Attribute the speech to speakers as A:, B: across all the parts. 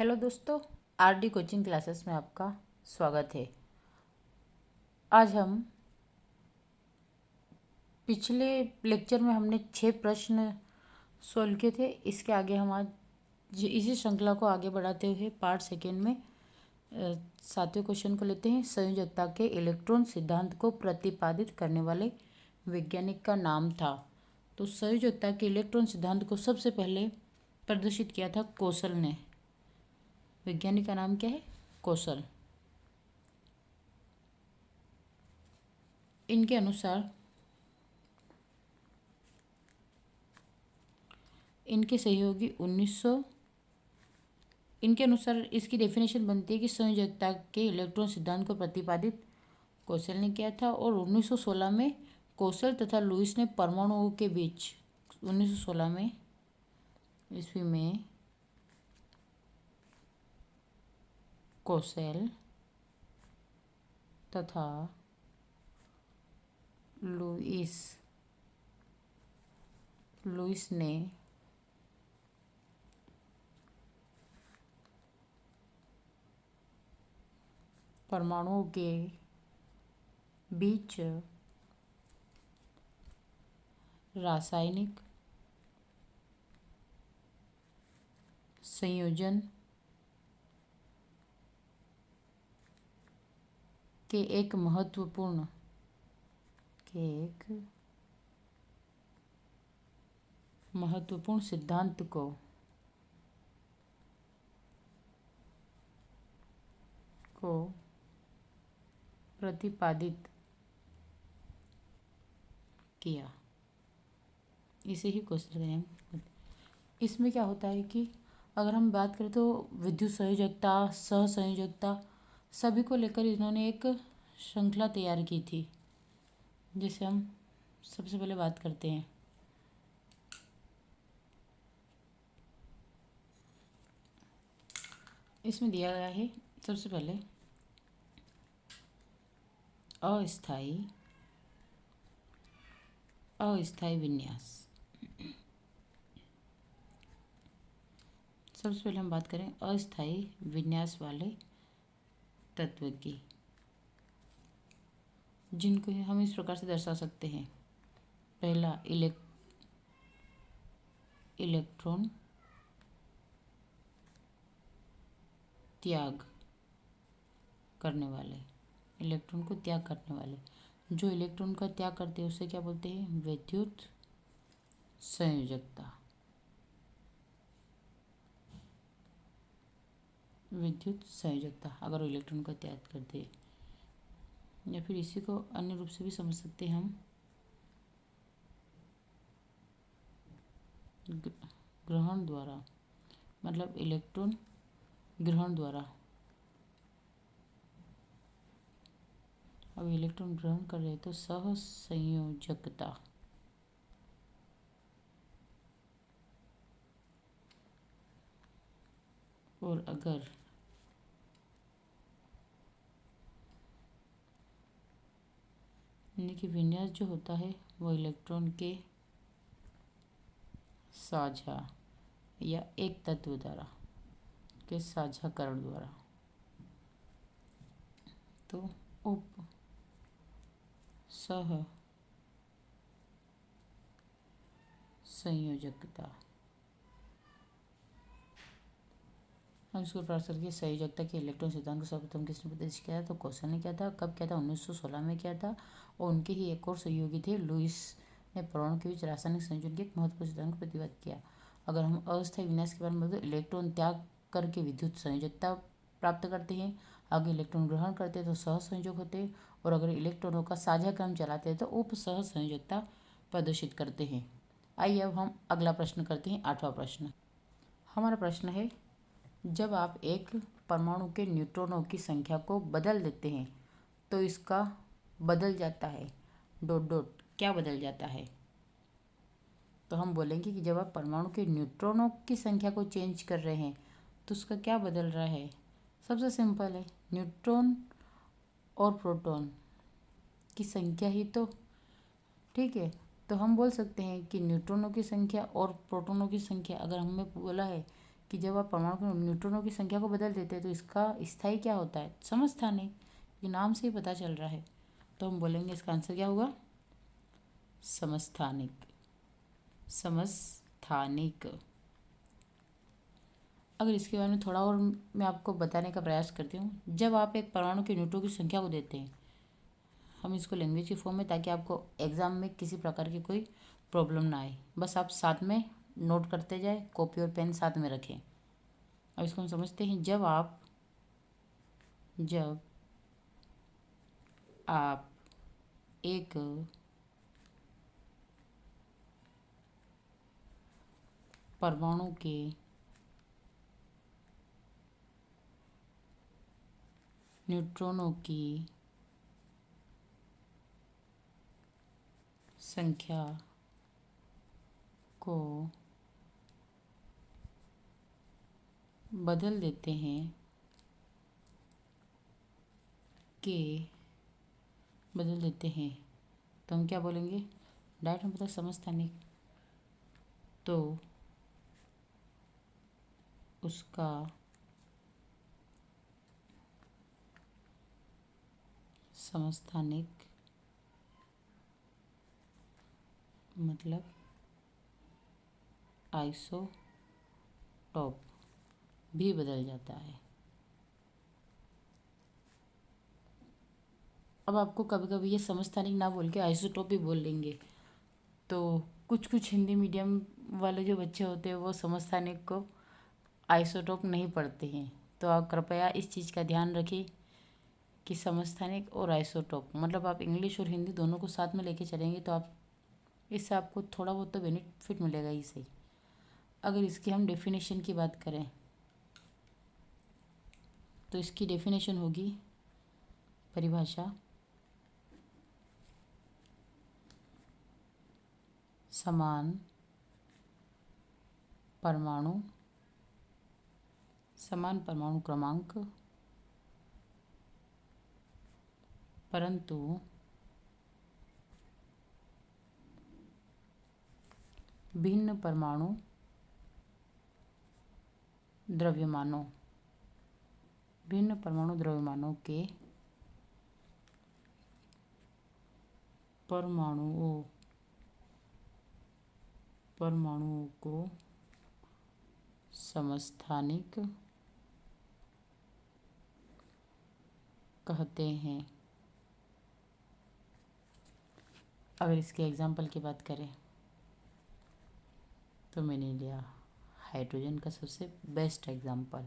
A: Hello दोस्तों, RD coaching classes में आपका स्वागत है। आज हम पिछले लेक्चर में हमने 6 प्रश्न सोल्व किए थे। इसके आगे हम आज इसी श्रृंखला को आगे बढ़ाते हुए पार्ट सेकेंड में 7वें क्वेश्चन को लेते हैं। संयोजकता के इलेक्ट्रॉन सिद्धांत को प्रतिपादित करने वाले वैज्ञानिक का नाम था। तो संयोजकता के इलेक्ट्रॉन सिद्धांत को सबसे पहले प्रदर्शित किया था कोसल ने। वैज्ञानिक का नाम क्या है? कोसल। इनके अनुसार इनके सहयोगी 1900 इनके अनुसार इसकी डेफिनेशन बनती है कि संयोजकता के इलेक्ट्रॉन सिद्धांत को प्रतिपादित कोसल ने किया था और 1916 में कोसल तथा लुईस ने परमाणुओं के बीच 1916 में ईस्वी में कोसल तथा लुईस ने परमाणुओं के बीच रासायनिक संयोजन के एक महत्वपूर्ण सिद्धांत को प्रतिपादित किया। इसे ही कोसल का नियम। इसमें क्या होता है कि अगर हम बात करें तो विद्युत संयोजकता, सहसंयोजकता सभी को लेकर इन्होंने एक श्रृंखला तैयार की थी, जिसे हम सबसे पहले बात करते हैं। इसमें दिया गया है सबसे पहले अस्थायी विन्यास। सबसे पहले हम बात करें अस्थायी विन्यास वाले तत्व की, जिनको हम इस प्रकार से दर्शा सकते हैं। पहला इलेक्ट्रॉन त्याग करने वाले, इलेक्ट्रॉन को त्याग करने वाले। जो इलेक्ट्रॉन का त्याग करते हैं उसे क्या बोलते हैं? विद्युत संयोजकता। विद्युत संयोजकता अगर इलेक्ट्रॉन का त्याग करते हैं, या फिर इसी को अन्य रूप से भी समझ सकते हैं हम, ग्रहण द्वारा, मतलब इलेक्ट्रॉन ग्रहण द्वारा। अब इलेक्ट्रॉन ग्रहण कर रहे हैं तो सहसंयोजकता। और अगर यानी कि विन्यास जो होता है वो इलेक्ट्रॉन के साझा या एक तत्व द्वारा के साझाकरण द्वारा, तो उप सह संयोजकता। हम इसको प्रयास करके संयोजकता के इलेक्ट्रॉन सिद्धांत को सर्वप्रथम किसने प्रदर्शित किया था? तो कोसल ने किया था। कब किया था? 1916 में किया था। और उनके ही एक और सहयोगी थे, लुईस ने परमाणु के बीच रासायनिक संयोजन के एक महत्वपूर्ण सिद्धांत को प्रतिपादित किया। अगर हम अस्थायी विन्यास के बारे में बोलते, इलेक्ट्रॉन त्याग करके विद्युत संयोजकता प्राप्त करते हैं। अगर इलेक्ट्रॉन ग्रहण करते हैं तो सहसंयोजक होते हैं, और अगर इलेक्ट्रॉनों का साझा क्रम चलाते हैं तो उप सहसंयोजकता प्रदर्शित करते हैं। आइए अब हम अगला प्रश्न करते हैं, 8वां प्रश्न। हमारा प्रश्न है, जब आप एक परमाणु के न्यूट्रॉनों की संख्या को बदल देते हैं तो इसका बदल जाता है डॉट डॉट क्या बदल जाता है? तो हम बोलेंगे कि जब आप परमाणु के न्यूट्रॉनों की संख्या को चेंज कर रहे हैं तो उसका क्या बदल रहा है? सबसे सिंपल है, न्यूट्रॉन और प्रोटॉन की संख्या ही तो। ठीक है, तो हम बोल सकते हैं कि न्यूट्रॉनों की संख्या और प्रोटॉनों की संख्या, अगर हमें बोला है कि जब आप परमाणु के न्यूट्रॉनों की संख्या को बदल देते हैं तो इसका स्थायी क्या होता है, समस्थानिक। ये नाम से ही पता चल रहा है, तो हम बोलेंगे इसका आंसर क्या होगा, समस्थानिक। समस्थानिक। अगर इसके बारे में थोड़ा और मैं आपको बताने का प्रयास करती हूँ। जब आप एक परमाणु के न्यूट्रॉन की संख्या को देते हैं, हम इसको लैंग्वेज की फॉर्म में, ताकि आपको एग्जाम में किसी प्रकार की कोई प्रॉब्लम ना आए, बस आप साथ में नोट करते जाए, कॉपी और पेन साथ में रखें। अब इसको हम समझते हैं। जब आप एक परमाणु के न्यूट्रॉनों की संख्या को बदल देते हैं तो हम क्या बोलेंगे, डायरेक्ट हम पता समस्थानिक, तो उसका समस्थानिक मतलब आइसोटॉप भी बदल जाता है। अब आपको कभी कभी ये समस्थानिक ना बोल के आइसोटॉप भी बोल लेंगे, तो कुछ हिंदी मीडियम वाले जो बच्चे होते हैं वो समस्थानिक को आइसोटॉप नहीं पढ़ते हैं। तो आप कृपया इस चीज़ का ध्यान रखिए कि समस्थानिक और आइसोटॉप मतलब आप इंग्लिश और हिंदी दोनों को साथ में लेके चलेंगे तो आप इससे आपको थोड़ा बहुत तो बेनिफिट मिलेगा ही सही। अगर इसकी हम डेफिनेशन की बात करें तो इसकी डेफिनेशन होगी, परिभाषा, समान परमाणु क्रमांक परंतु भिन्न परमाणु द्रव्यमानों के परमाणुओं को समस्थानिक कहते हैं। अगर इसके एग्जाम्पल की बात करें तो मैंने लिया हाइड्रोजन का सबसे बेस्ट एग्जाम्पल,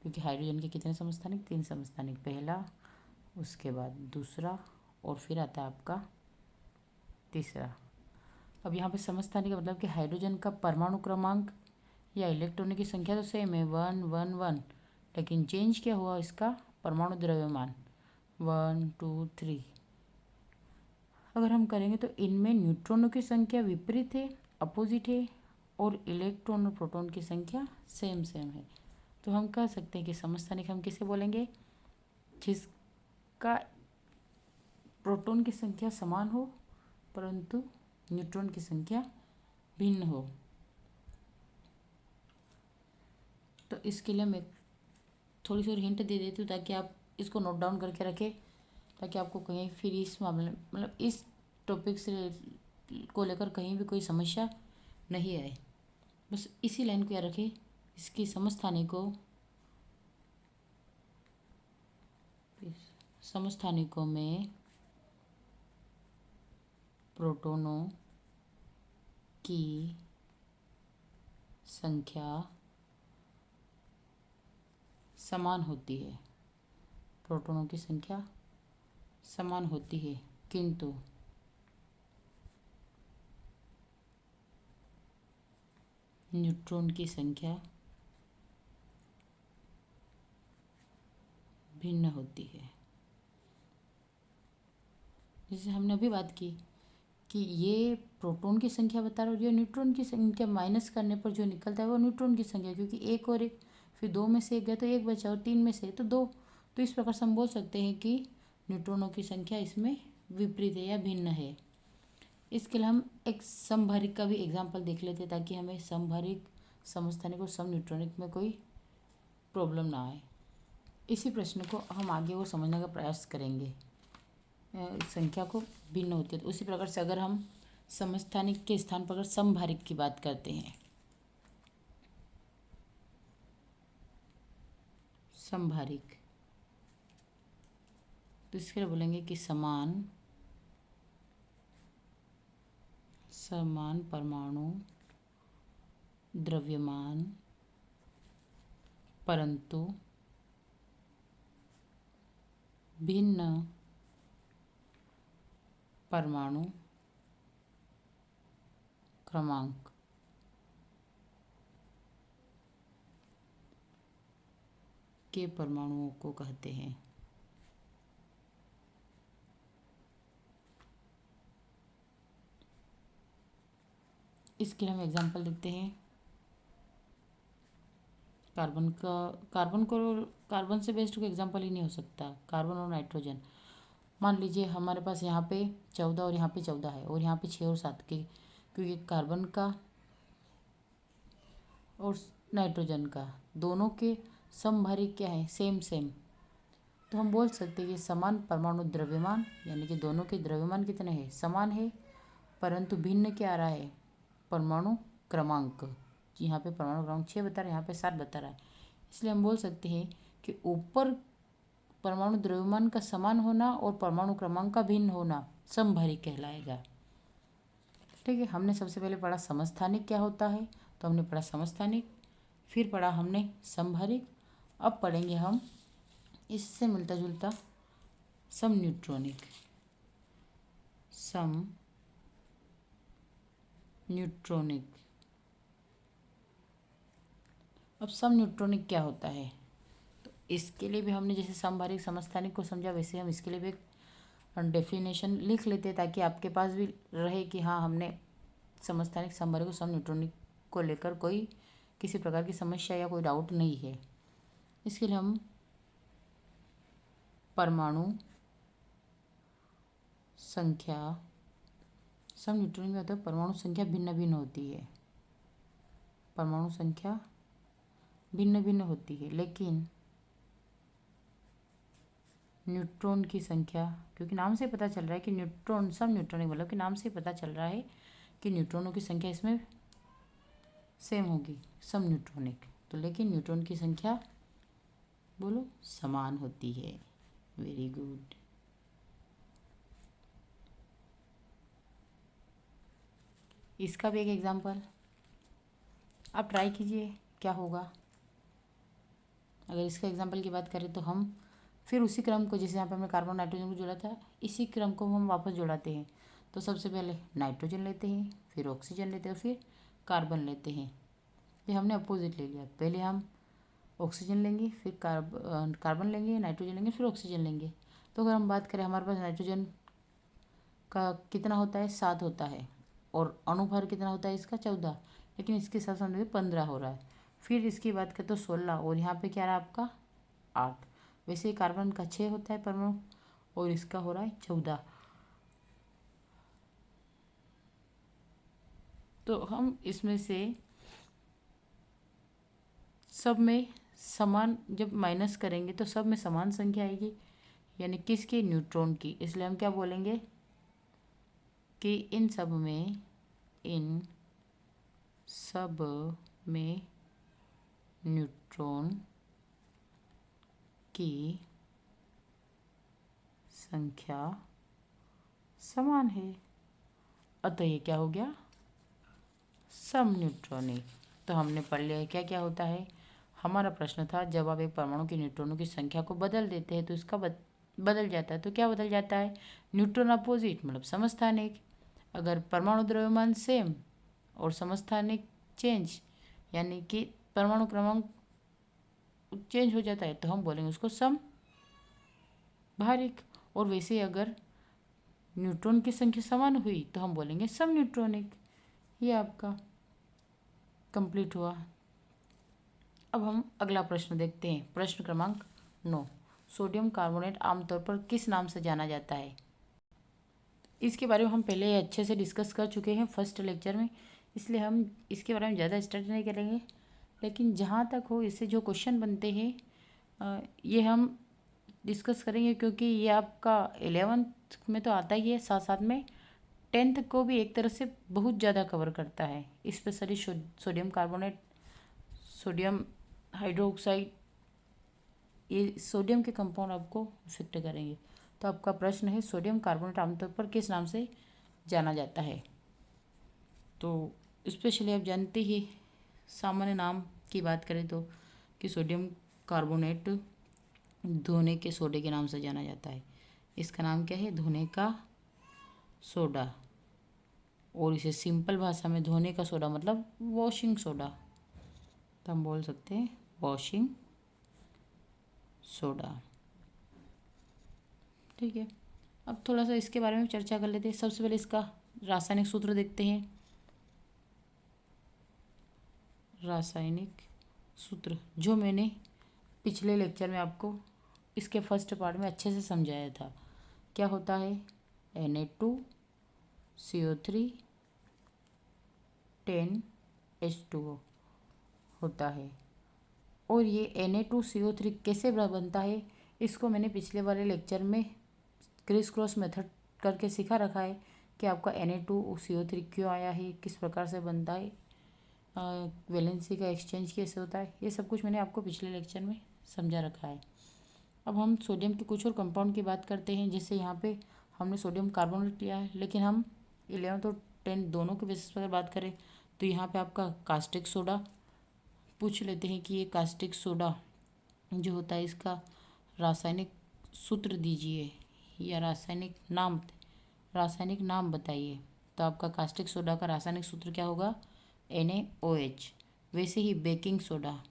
A: क्योंकि हाइड्रोजन के कितने समस्थानिक, 3 समस्थानिक, पहला, उसके बाद दूसरा और फिर आता है आपका तीसरा। अब यहाँ पे समस्थानिक का मतलब कि हाइड्रोजन का परमाणु क्रमांक या इलेक्ट्रॉनों की संख्या तो सेम है 1 1 1, लेकिन चेंज क्या हुआ, इसका परमाणु द्रव्यमान 1 2 3। अगर हम करेंगे तो इनमें न्यूट्रॉनों की संख्या विपरीत है, अपोजिट है, और इलेक्ट्रॉन और प्रोटॉन की संख्या सेम है। तो हम कह सकते हैं कि समस्थानिक हम किसे बोलेंगे, जिसका प्रोटॉन की संख्या समान हो परंतु न्यूट्रॉन की संख्या भिन्न हो। तो इसके लिए मैं थोड़ी सी और हिंट दे देती हूँ ताकि आप इसको नोट डाउन करके रखें, ताकि आपको कहीं फिर इस मामले मतलब इस टॉपिक से को लेकर कहीं भी कोई समस्या नहीं आए। बस इसी लाइन को याद रखें, इसकी समस्थानिकों में प्रोटॉनों की संख्या समान होती है, किंतु न्यूट्रॉन की संख्या भिन्न होती है। जैसे हमने अभी बात की कि ये प्रोटॉन की संख्या बता रहा है और ये न्यूट्रॉन की संख्या, माइनस करने पर जो निकलता है वो न्यूट्रॉन की संख्या, क्योंकि 1 और 1, फिर 2 में से 1 गया तो 1 बचा, और 3 में से तो 2। तो इस प्रकार से हम बोल सकते हैं कि न्यूट्रॉनों की संख्या इसमें विपरीत है या भिन्न है। इसके लिए हम एक समभारिक का भी एग्जाम्पल देख लेते हैं ताकि हमें समभारिक समस्थानिक और सम न्यूट्रॉनिक में कोई प्रॉब्लम ना आए। इसी प्रश्न को हम आगे और समझने का प्रयास करेंगे। संख्या को भिन्न होती है तो उसी प्रकार से अगर हम समस्थानिक के स्थान पर अगर समभारिक की बात करते हैं, समभारिक, तो इसके लिए बोलेंगे कि समान परमाणु द्रव्यमान परंतु भिन्न परमाणु क्रमांक के परमाणुओं को कहते हैं। इसके लिए हम एग्जाम्पल देखते हैं। कार्बन से बेस्ट कोई एग्जाम्पल ही नहीं हो सकता। कार्बन और नाइट्रोजन, मान लीजिए हमारे पास यहाँ पे 14 और यहाँ पे 14 है और यहाँ पे 6 और 7 के, क्योंकि कार्बन का और नाइट्रोजन का दोनों के समभारिक क्या है, सेम। तो हम बोल सकते हैं कि समान परमाणु द्रव्यमान, यानी कि दोनों के द्रव्यमान कितने हैं, समान है, परंतु भिन्न क्या आ रहा है, परमाणु क्रमांक। यहाँ पे परमाणु क्रमांक 6 बता रहा है, यहाँ पे 7 बता रहा है। इसलिए हम बोल सकते हैं कि ऊपर परमाणु द्रव्यमान का समान होना और परमाणु क्रमांक का भिन्न होना समभारिक कहलाएगा। ठीक है, हमने सबसे पहले पढ़ा समस्थानिक क्या होता है, तो हमने पढ़ा समस्थानिक, फिर पढ़ा हमने समभारिक। अब पढ़ेंगे हम इससे मिलता जुलता सम न्यूट्रॉनिक। अब सम न्यूट्रॉनिक क्या होता है, तो इसके लिए भी हमने जैसे समभारिक समस्थानिक को समझा, वैसे हम इसके लिए भी एक डेफिनेशन लिख लेते हैं ताकि आपके पास भी रहे कि हाँ, हमने समस्थानिक, समभारिक और सम न्यूट्रॉनिक को लेकर कोई किसी प्रकार की समस्या या कोई डाउट नहीं है। इसके लिए हम परमाणु संख्या, सम न्यूट्रॉनिक में होता है परमाणु संख्या भिन्न भिन्न होती है, परमाणु संख्या भिन्न भिन्न होती है, लेकिन न्यूट्रॉन की संख्या, क्योंकि नाम से पता चल रहा है कि न्यूट्रॉन, सम न्यूट्रॉनिक मतलब कि नाम से पता चल रहा है कि न्यूट्रॉनों की संख्या इसमें सेम होगी, सम न्यूट्रॉनिक। तो लेकिन न्यूट्रॉन की संख्या बोलो समान होती है। Very good. इसका भी एक एग्जांपल आप ट्राई कीजिए, क्या होगा। अगर इसका एग्जांपल की बात करें तो हम फिर उसी क्रम को, जैसे यहाँ पे हमने कार्बन नाइट्रोजन को जोड़ा था, इसी क्रम को हम वापस जोड़ाते हैं। तो सबसे पहले नाइट्रोजन लेते हैं, फिर ऑक्सीजन लेते हैं, फिर कार्बन लेते हैं। ये हमने अपोजिट ले लिया, पहले हम ऑक्सीजन लेंगे, फिर कार्बन लेंगे, नाइट्रोजन लेंगे, फिर ऑक्सीजन लेंगे। तो अगर हम बात करें, हमारे पास नाइट्रोजन का कितना होता है, 7 होता है, और अणुभार कितना होता है इसका, 14, लेकिन इसके साथ साथ 15 हो रहा है। फिर इसकी बात करें तो 16, और यहाँ पे क्या रहा आपका 8। वैसे ही कार्बन का 6 होता है परमाणु, और इसका हो रहा है 14। तो हम इसमें से सब में समान, जब माइनस करेंगे तो सब में समान संख्या आएगी, यानी किसकी, न्यूट्रॉन की। इसलिए हम क्या बोलेंगे कि इन सब में न्यूट्रॉन की संख्या समान है। अतः ये क्या हो गया, सम न्यूट्रॉनिक। तो हमने पढ़ लिया है क्या क्या होता है। हमारा प्रश्न था, जब आप एक परमाणु के न्यूट्रॉनों की संख्या को बदल देते हैं तो इसका बदल जाता है। तो क्या बदल जाता है, न्यूट्रॉन अपोजिट मतलब समस्थानिक। अगर परमाणु द्रव्यमान सेम और समस्थानिक चेंज, यानी कि परमाणु क्रमांक चेंज हो जाता है, तो हम बोलेंगे उसको समभारिक। और वैसे ही अगर न्यूट्रॉन की संख्या समान हुई तो हम बोलेंगे सम न्यूट्रॉनिक। ये आपका कंप्लीट हुआ। अब हम अगला प्रश्न देखते हैं, प्रश्न क्रमांक 9। सोडियम कार्बोनेट आमतौर पर किस नाम से जाना जाता है। इसके बारे में हम पहले अच्छे से डिस्कस कर चुके हैं फर्स्ट लेक्चर में, इसलिए हम इसके बारे में ज़्यादा स्टडी नहीं करेंगे। लेकिन जहाँ तक हो इससे जो क्वेश्चन बनते हैं ये हम डिस्कस करेंगे, क्योंकि ये आपका 11th में तो आता ही है, साथ साथ में 10th को भी एक तरह से बहुत ज़्यादा कवर करता है, specially sodium carbonate, sodium hydroxide, ये सोडियम के कंपाउंड आपको इफेक्ट करेंगे। तो आपका प्रश्न है, सोडियम कार्बोनेट आमतौर पर किस नाम से जाना जाता है? तो स्पेशली आप जानते ही, सामान्य नाम की बात करें तो कि सोडियम कार्बोनेट धोने के सोडे के नाम से जाना जाता है। इसका नाम क्या है? धोने का सोडा। और इसे सिंपल भाषा में धोने का सोडा मतलब वॉशिंग सोडा, तो हम बोल सकते हैं वॉशिंग सोडा। ठीक है, अब थोड़ा सा इसके बारे में चर्चा कर लेते हैं। सबसे पहले इसका रासायनिक सूत्र देखते हैं। रासायनिक सूत्र जो मैंने पिछले लेक्चर में आपको इसके फर्स्ट पार्ट में अच्छे से समझाया था। क्या होता है? Na2CO3 10H2O होता है। और ये Na2CO3 कैसे बनता है, इसको मैंने पिछले वाले लेक्चर में क्रिस क्रॉस मेथड करके सिखा रखा है कि आपका Na2CO3 क्यों आया है, किस प्रकार से बनता है, वैलेंसी का एक्सचेंज कैसे होता है, ये सब कुछ मैंने आपको पिछले लेक्चर में समझा रखा है। अब हम सोडियम के कुछ और कंपाउंड की बात करते हैं। जैसे यहाँ पे हमने सोडियम कार्बोनेट लिया है, लेकिन हम 11 और 10 दोनों के बेसिस पर बात करें तो यहाँ पे आपका कास्टिक सोडा पूछ लेते हैं कि ये कास्टिक सोडा जो होता है इसका रासायनिक सूत्र दीजिए या रासायनिक नाम बताइए। तो आपका कास्टिक सोडा का रासायनिक सूत्र क्या होगा? NaOH। वैसे ही बेकिंग सोडा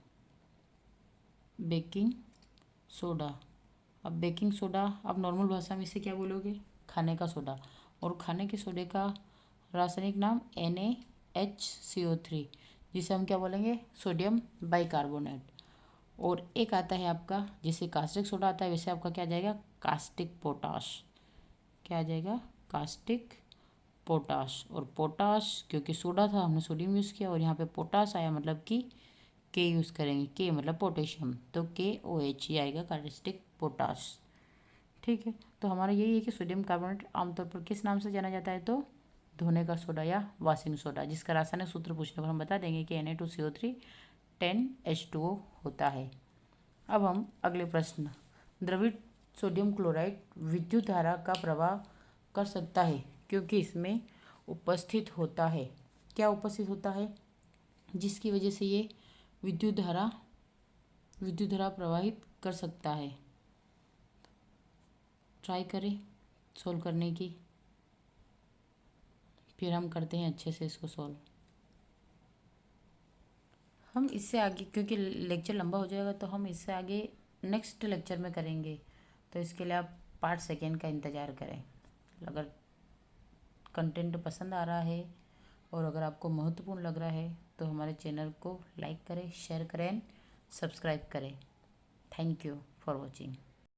A: अब बेकिंग सोडा आप नॉर्मल भाषा में इसे क्या बोलोगे? खाने का सोडा। और खाने के सोडे का रासायनिक नाम NaHCO3, जिसे हम क्या बोलेंगे? Sodium bicarbonate. और एक आता है आपका, जैसे कास्टिक सोडा आता है वैसे आपका क्या आ जाएगा? Caustic potash. क्या आ जाएगा? Caustic potash. और पोटाश क्योंकि सोडा था हमने सोडियम यूज़ किया, और यहाँ पे पोटाश आया मतलब कि के यूज़ करेंगे, के मतलब पोटेशियम, तो KOH ही आएगा, कास्टिक पोटाश। ठीक है, तो हमारा यही है कि सोडियम कार्बोनेट आमतौर पर किस नाम से जाना जाता है? तो धोने का सोडा या वॉशिंग सोडा, जिसका रासायनिक सूत्र पूछने पर हम बता देंगे कि Na2CO3 10H2O होता है। अब हम अगले प्रश्न, द्रवित सोडियम क्लोराइड विद्युत धारा का प्रवाह कर सकता है क्योंकि इसमें उपस्थित होता है। क्या उपस्थित होता है जिसकी वजह से ये विद्युत धारा प्रवाहित कर सकता है? ट्राई करें सोल्व करने की, फिर हम करते हैं अच्छे से इसको सोल्व। हम इससे आगे, क्योंकि लेक्चर लंबा हो जाएगा, तो हम इससे आगे नेक्स्ट लेक्चर में करेंगे। तो इसके लिए आप पार्ट सेकेंड का इंतज़ार करें। अगर कंटेंट पसंद आ रहा है और अगर आपको महत्वपूर्ण लग रहा है तो हमारे चैनल को लाइक करें, शेयर करें, सब्सक्राइब करें। Thank you for watching.